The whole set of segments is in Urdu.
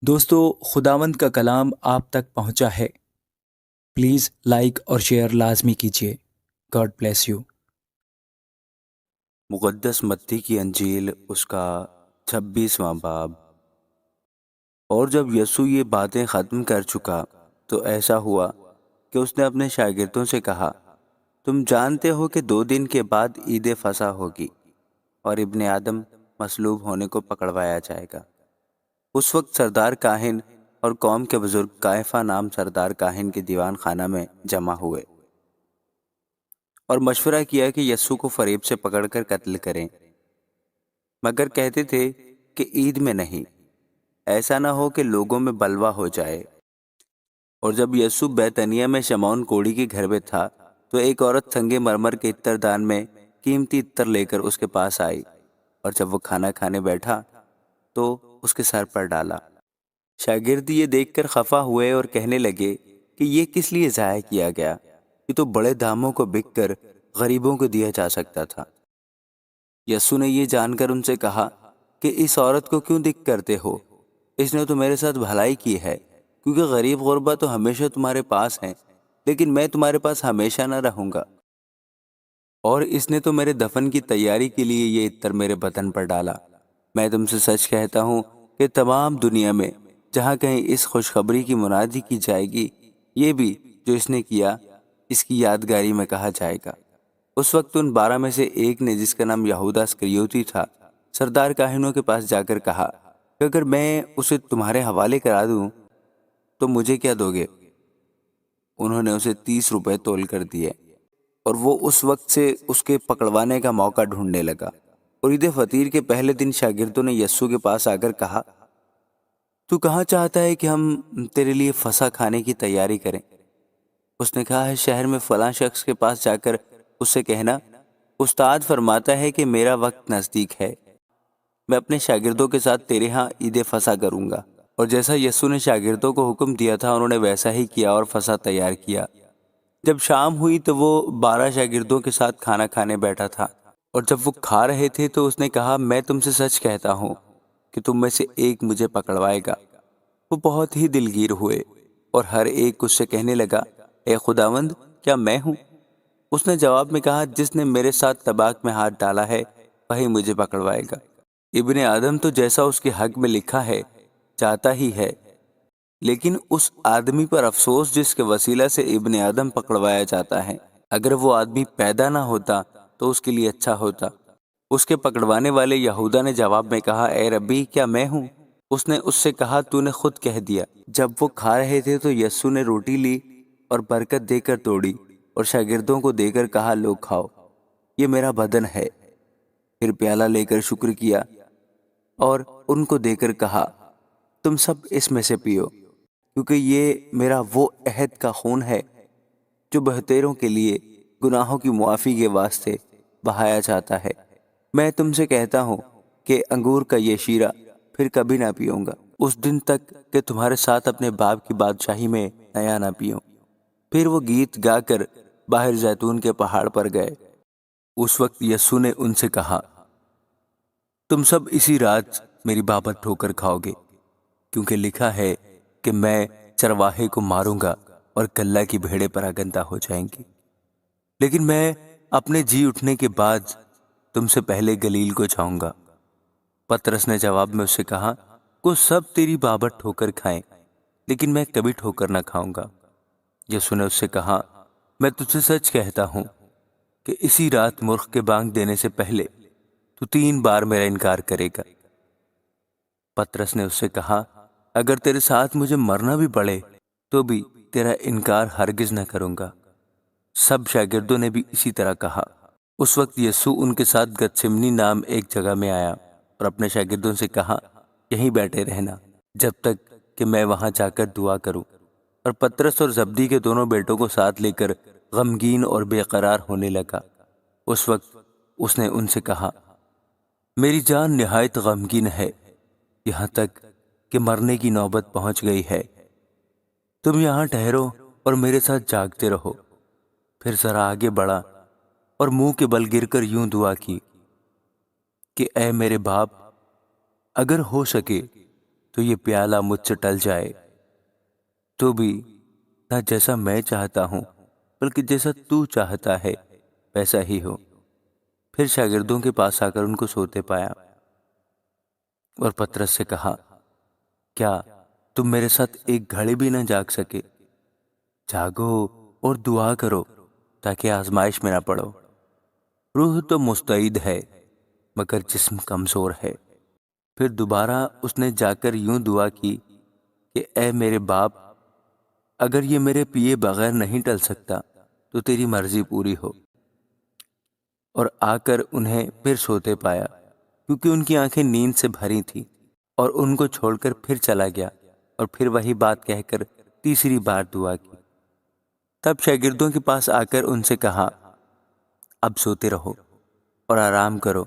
دوستو، خداوند کا کلام آپ تک پہنچا ہے۔ پلیز لائک اور شیئر لازمی کیجیے۔ God bless you. مقدس متی کی انجیل اس کا 26واں باب۔ اور جب یسوع یہ باتیں ختم کر چکا تو ایسا ہوا کہ اس نے اپنے شاگردوں سے کہا، تم جانتے ہو کہ 2 دن کے بعد عید فصح ہوگی اور ابن آدم مصلوب ہونے کو پکڑوایا جائے گا۔ اس وقت سردار کاہن اور قوم کے بزرگ قیافہ نام سردار کاہن کے دیوان خانہ میں جمع ہوئے اور مشورہ کیا کہ یسوع کو فریب سے پکڑ کر قتل کریں، مگر کہتے تھے کہ عید میں نہیں، ایسا نہ ہو کہ لوگوں میں بلوا ہو جائے۔ اور جب یسوع بیتنیہ میں شمعون کوڑی کے گھر میں تھا تو ایک عورت سنگ مرمر کے عطر دان میں قیمتی عطر لے کر اس کے پاس آئی، اور جب وہ کھانا کھانے بیٹھا تو اس کے سر پر ڈالا۔ شاگرد یہ دیکھ کر خفا ہوئے اور کہنے لگے کہ یہ کس لیے ضائع کیا گیا؟ یہ تو بڑے داموں کو بک کر غریبوں کو دیا جا سکتا تھا۔ یسوع نے یہ جان کر ان سے کہا کہ اس عورت کو کیوں دکھ کرتے ہو؟ اس نے تو میرے ساتھ بھلائی کی ہے، کیونکہ غریب غربا تو ہمیشہ تمہارے پاس ہیں، لیکن میں تمہارے پاس ہمیشہ نہ رہوں گا۔ اور اس نے تو میرے دفن کی تیاری کے لیے یہ عطر میرے بدن پر ڈالا۔ میں تم سے سچ کہتا ہوں کہ تمام دنیا میں جہاں کہیں اس خوشخبری کی منادی کی جائے گی، یہ بھی جو اس نے کیا اس کی یادگاری میں کہا جائے گا۔ اس وقت ان 12 میں سے ایک نے، جس کا نام یہودا اسکریوتی تھا، سردار کاہنوں کے پاس جا کر کہا کہ اگر میں اسے تمہارے حوالے کرا دوں تو مجھے کیا دو گے؟ انہوں نے اسے 30 روپے تول کر دیے، اور وہ اس وقت سے اس کے پکڑوانے کا موقع ڈھونڈنے لگا۔ اور عید فطیر کے پہلے دن شاگردوں نے یسوع کے پاس آ کر کہا، تو کہاں چاہتا ہے کہ ہم تیرے لیے فصح کھانے کی تیاری کریں؟ اس نے کہا ہے، شہر میں فلاں شخص کے پاس جا کر اس سے کہنا، استاد فرماتا ہے کہ میرا وقت نزدیک ہے، میں اپنے شاگردوں کے ساتھ تیرے ہاں عید فصح کروں گا۔ اور جیسا یسوع نے شاگردوں کو حکم دیا تھا انہوں نے ویسا ہی کیا اور فصح تیار کیا۔ جب شام ہوئی تو وہ 12 شاگردوں کے ساتھ کھانا کھانے بیٹھا تھا، اور جب وہ کھا رہے تھے تو اس نے کہا، میں تم سے سچ کہتا ہوں کہ تم میں سے ایک مجھے پکڑوائے گا۔ وہ بہت ہی دلگیر ہوئے اور ہر ایک اس سے کہنے لگا، اے خداوند، کیا میں ہوں؟ اس نے جواب میں کہا، جس نے میرے ساتھ طباق میں ہاتھ ڈالا ہے وہی مجھے پکڑوائے گا۔ ابن آدم تو جیسا اس کے حق میں لکھا ہے چاہتا ہی ہے، لیکن اس آدمی پر افسوس جس کے وسیلہ سے ابن آدم پکڑوایا جاتا ہے۔ اگر وہ آدمی پیدا نہ ہوتا تو اس کے لیے اچھا ہوتا۔ اس کے پکڑوانے والے یہودا نے جواب میں کہا، اے ربی، کیا میں ہوں؟ اس نے اس سے کہا، تو نے خود کہہ دیا۔ جب وہ کھا رہے تھے تو یسوع نے روٹی لی اور برکت دے کر توڑی اور شاگردوں کو دے کر کہا، لوگ کھاؤ، یہ میرا بدن ہے۔ پھر پیالہ لے کر شکر کیا اور ان کو دے کر کہا، تم سب اس میں سے پیو، کیونکہ یہ میرا وہ عہد کا خون ہے جو بہتیروں کے لیے گناہوں کی معافی کے واسطے بہایا جاتا ہے۔ میں تم سے کہتا ہوں کہ انگور کا یہ شیرہ پھر کبھی نہ پیوں گا، اس دن تک کہ تمہارے ساتھ اپنے باپ کی بادشاہی میں نیا نہ پیوں۔ پھر وہ گیت گا کر باہر زیتون کے پہاڑ پر گئے۔ اس وقت یسوع نے ان سے کہا، تم سب اسی رات میری بابت ٹھوکر کھاؤ گے، کیونکہ لکھا ہے کہ میں چرواہے کو ماروں گا اور گلہ کی بھیڑیں پراگندہ ہو جائیں گی۔ لیکن میں اپنے جی اٹھنے کے بعد تم سے پہلے گلیل کو جاؤں گا۔ پترس نے جواب میں اس سے کہا، وہ سب تیری بابت ٹھوکر کھائیں، لیکن میں کبھی ٹھوکر نہ کھاؤں گا۔ یسوع نے اس سے کہا، میں تجھ سے سچ کہتا ہوں کہ اسی رات مرغ کے بانگ دینے سے پہلے تو 3 بار میرا انکار کرے گا۔ پترس نے اس سے کہا، اگر تیرے ساتھ مجھے مرنا بھی پڑے تو بھی تیرا انکار ہرگز نہ کروں گا۔ سب شاگردوں نے بھی اسی طرح کہا۔ اس وقت یسوع ان کے ساتھ گتسمنی نام ایک جگہ میں آیا اور اپنے شاگردوں سے کہا، یہیں بیٹھے رہنا جب تک کہ میں وہاں جا کر دعا کروں۔ اور پترس اور زبدی کے دونوں بیٹوں کو ساتھ لے کر غمگین اور بے قرار ہونے لگا۔ اس وقت اس نے ان سے کہا، میری جان نہایت غمگین ہے، یہاں تک کہ مرنے کی نوبت پہنچ گئی ہے۔ تم یہاں ٹھہرو اور میرے ساتھ جاگتے رہو۔ پھر ذرا آگے بڑھا اور منہ کے بل گر کر یوں دعا کی کہ اے میرے باپ، اگر ہو سکے تو یہ پیالہ مجھ سے ٹل جائے، تو بھی نہ جیسا میں چاہتا ہوں بلکہ جیسا تو چاہتا ہے ویسا ہی ہو۔ پھر شاگردوں کے پاس آ کر ان کو سوتے پایا اور پطرس سے کہا، کیا تم میرے ساتھ ایک گھڑی بھی نہ جاگ سکے؟ جاگو اور دعا کرو تاکہ آزمائش میں نہ پڑو۔ روح تو مستعد ہے مگر جسم کمزور ہے۔ پھر دوبارہ اس نے جا کر یوں دعا کی کہ اے میرے باپ، اگر یہ میرے پیے بغیر نہیں ٹل سکتا تو تیری مرضی پوری ہو۔ اور آ کر انہیں پھر سوتے پایا کیونکہ ان کی آنکھیں نیند سے بھری تھیں، اور ان کو چھوڑ کر پھر چلا گیا اور پھر وہی بات کہہ کر تیسری بار دعا کی۔ تب شاگردوں کے پاس آ کر ان سے کہا، اب سوتے رہو اور آرام کرو،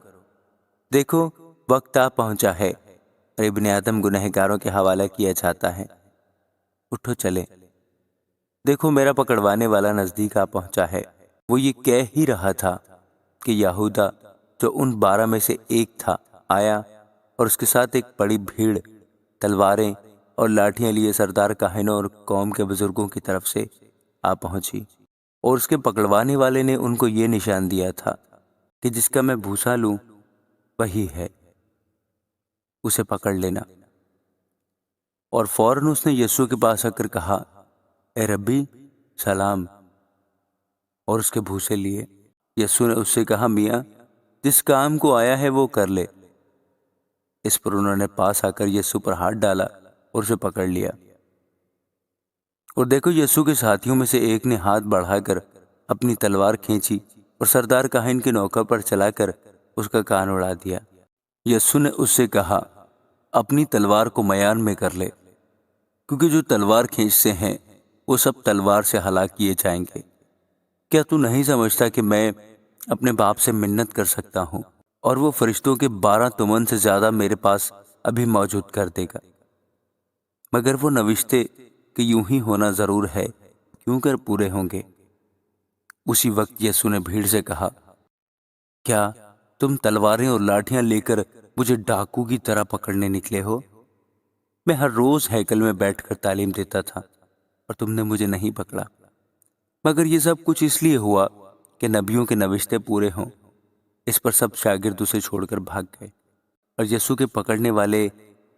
دیکھو وقت آ پہنچا ہے اور ابن آدم گنہگاروں کے حوالہ کیا جاتا ہے۔ اٹھو چلے، دیکھو میرا پکڑوانے والا نزدیک آ پہنچا ہے۔ وہ یہ کہہ ہی رہا تھا کہ یہودا جو ان 12 میں سے ایک تھا آیا، اور اس کے ساتھ ایک بڑی بھیڑ تلواریں اور لاٹھیاں لیے سردار کاہنوں اور قوم کے بزرگوں کی طرف سے آ پہنچی، اور اس کے پکڑوانے والے نے ان کو یہ نشان دیا تھا کہ جس کا میں بھوسا لوں وہی ہے، اسے پکڑ لینا۔ اور فوراً اس نے یسوع کے پاس آ کر کہا، اے ربی سلام، اور اس کے بھوسے لیے۔ یسوع نے اس سے کہا، میاں جس کام کو آیا ہے وہ کر لے۔ اس پر انہوں نے پاس آ کر یسوع پر ہاتھ ڈالا اور اسے پکڑ لیا۔ اور دیکھو یسوع کے ساتھیوں میں سے ایک نے ہاتھ بڑھا کر اپنی تلوار کھینچی اور سردار کاہن کے نوکر پر چلا کر اس کا کان اڑا دیا۔ یسوع نے اس سے کہا، اپنی تلوار کو میان میں کر لے، کیونکہ جو تلوار کھینچتے ہیں وہ سب تلوار سے ہلاک کیے جائیں گے۔ کیا تو نہیں سمجھتا کہ میں اپنے باپ سے منت کر سکتا ہوں اور وہ فرشتوں کے 12 تمن سے زیادہ میرے پاس ابھی موجود کر دے گا؟ مگر وہ نوشتے کہ یوں ہی ہونا ضرور ہے کیوں کر پورے ہوں گے۔ اسی وقت یسوع نے بھیڑ سے کہا، کیا تم تلواریں اور لاٹھیاں لے کر مجھے ڈاکو کی طرح پکڑنے نکلے ہو؟ میں ہر روز ہیکل میں بیٹھ کر تعلیم دیتا تھا اور تم نے مجھے نہیں پکڑا، مگر یہ سب کچھ اس لیے ہوا کہ نبیوں کے نوشتے پورے ہوں۔ اس پر سب شاگرد اسے چھوڑ کر بھاگ گئے، اور یسوع کے پکڑنے والے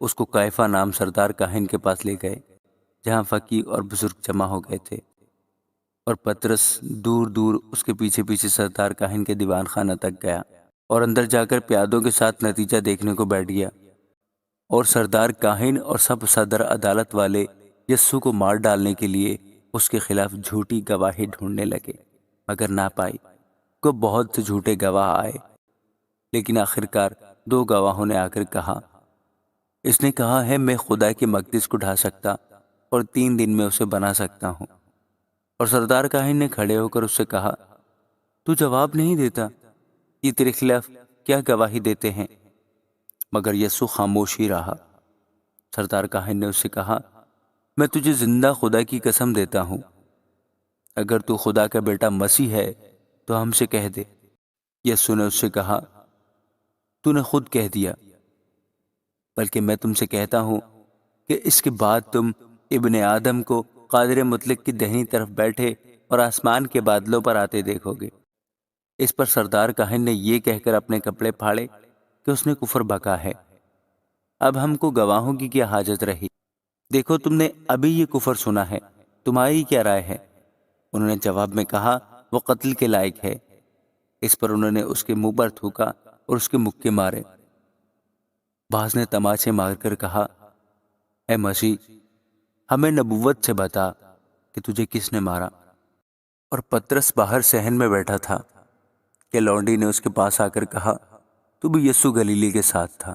اس کو قیافہ نام سردار کاہن کے پاس لے گئے، جہاں فقیہ اور بزرگ جمع ہو گئے تھے۔ اور پطرس دور دور اس کے پیچھے پیچھے سردار کاہن کے دیوان خانہ تک گیا اور اندر جا کر پیادوں کے ساتھ نتیجہ دیکھنے کو بیٹھ گیا۔ اور سردار کاہن اور سب صدر عدالت والے یسوع کو مار ڈالنے کے لیے اس کے خلاف جھوٹی گواہی ڈھونڈنے لگے، مگر نہ پائی۔ کو بہت سے جھوٹے گواہ آئے، لیکن آخرکار 2 گواہوں نے آ کر کہا، اس نے کہا ہے میں خدا کے مقدس کو ڈھا سکتا اور 3 دن میں اسے بنا سکتا ہوں۔ اور سردار کاہن نے کھڑے ہو کر اس سے کہا، تو جواب نہیں دیتا، یہ تیرے خلاف کیا گواہی دیتے ہیں؟ مگر یسوع خاموش ہی رہا۔ سردار کاہن نے اس سے کہا، میں تجھے زندہ خدا کی قسم دیتا ہوں، اگر تو خدا کا بیٹا مسیح ہے تو ہم سے کہہ دے۔ یسوع نے اس سے کہا، تو نے خود کہہ دیا، بلکہ میں تم سے کہتا ہوں کہ اس کے بعد تم ابن آدم کو قادر مطلق کی دہنی طرف بیٹھے اور آسمان کے بادلوں پر آتے دیکھو گے۔ اس پر سردار کاہن نے یہ کہہ کر اپنے کپڑے پھاڑے کہ اس نے کفر بکا ہے، اب ہم کو گواہوں کی کیا حاجت رہی؟ دیکھو تم نے ابھی یہ کفر سنا ہے، تمہاری کیا رائے ہے؟ انہوں نے جواب میں کہا، وہ قتل کے لائق ہے۔ اس پر انہوں نے اس کے منہ پر تھوکا اور اس کے مکے مارے۔ بعض نے تماچے مار کر کہا، اے مسیح ہمیں نبوت سے بتا کہ تجھے کس نے مارا؟ اور پطرس باہر صحن میں بیٹھا تھا کہ لونڈی نے اس کے پاس آ کر کہا، تو بھی یسوع گلیلی کے ساتھ تھا۔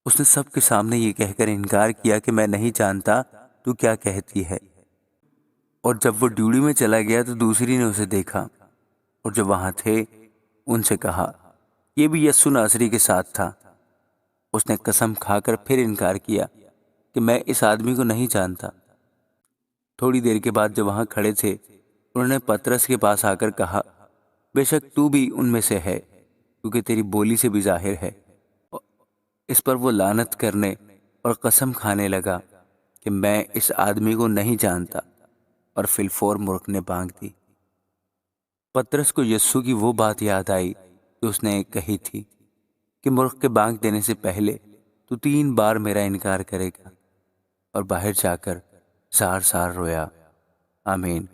اس نے سب کے سامنے یہ کہہ کر انکار کیا کہ میں نہیں جانتا تو کیا کہتی ہے۔ اور جب وہ ڈیوڑی میں چلا گیا تو دوسری نے اسے دیکھا، اور جو وہاں تھے ان سے کہا، یہ بھی یسوع ناصری کے ساتھ تھا۔ اس نے قسم کھا کر پھر انکار کیا کہ میں اس آدمی کو نہیں جانتا۔ تھوڑی دیر کے بعد جو وہاں کھڑے تھے انہوں نے پطرس کے پاس آ کر کہا، بے شک تو بھی ان میں سے ہے، کیونکہ تیری بولی سے بھی ظاہر ہے۔ اس پر وہ لعنت کرنے اور قسم کھانے لگا کہ میں اس آدمی کو نہیں جانتا، اور فی الفور مرغ نے بانگ دی۔ پطرس کو یسوع کی وہ بات یاد آئی جو اس نے کہی تھی کہ مرغ کے بانگ دینے سے پہلے تو 3 بار میرا انکار کرے گا، اور باہر جا کر سار سار رویا۔ آمین۔